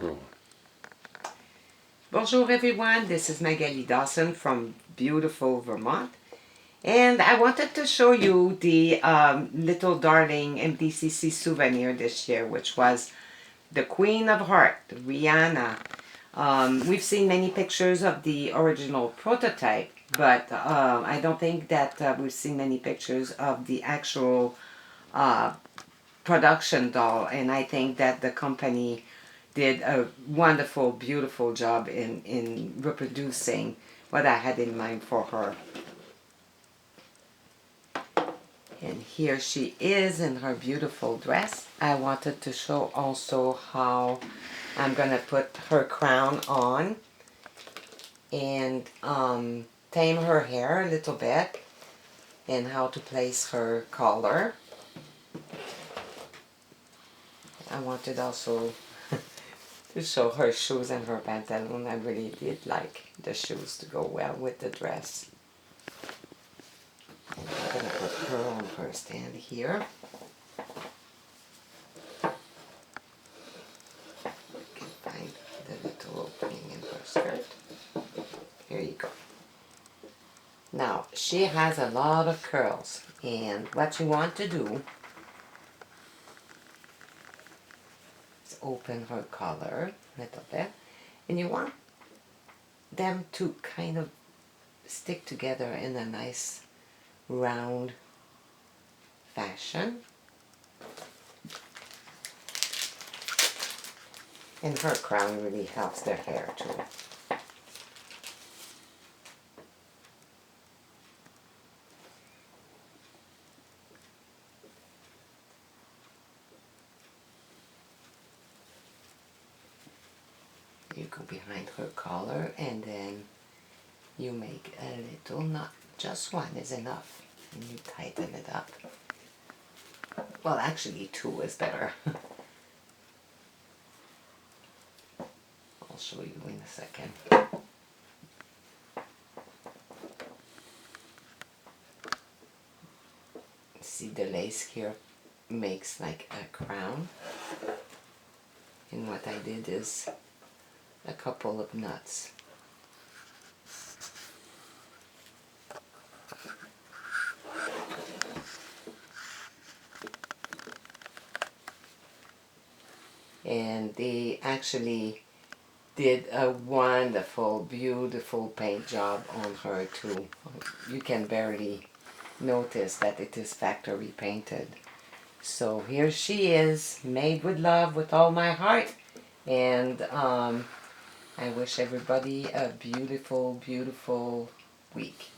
Oh. Bonjour everyone, this is Magali Dawson from beautiful Vermont, and I wanted to show you the little darling MDCC souvenir this year, which was the Queen of Heart, Rihanna. We've seen many pictures of the original prototype, but I don't think that we've seen many pictures of the actual production doll, and I think that the company did a wonderful, beautiful job in reproducing what I had in mind for her. And here she is in her beautiful dress. I wanted to show also how I'm going to put her crown on and tame her hair a little bit, and how to place her collar. I wanted also to show her shoes and her pantaloon. I really did like the shoes to go well with the dress. And I'm going to put her on her stand here. You can find the little opening in her skirt. Here you go. Now, she has a lot of curls, and what you want to do is open her collar a little bit, and you want them to kind of stick together in a nice round fashion. And her crown really helps their hair too. You go behind her collar, and then you make a little knot. Just one is enough, and you tighten it up. Well, actually 2 is better. I'll show you in a second. See, the lace here makes like a crown, and what I did is a couple of knots. And they actually did a wonderful, beautiful paint job on her too. You can barely notice that it is factory painted. So here she is, made with love with all my heart. And I wish everybody a beautiful, beautiful week.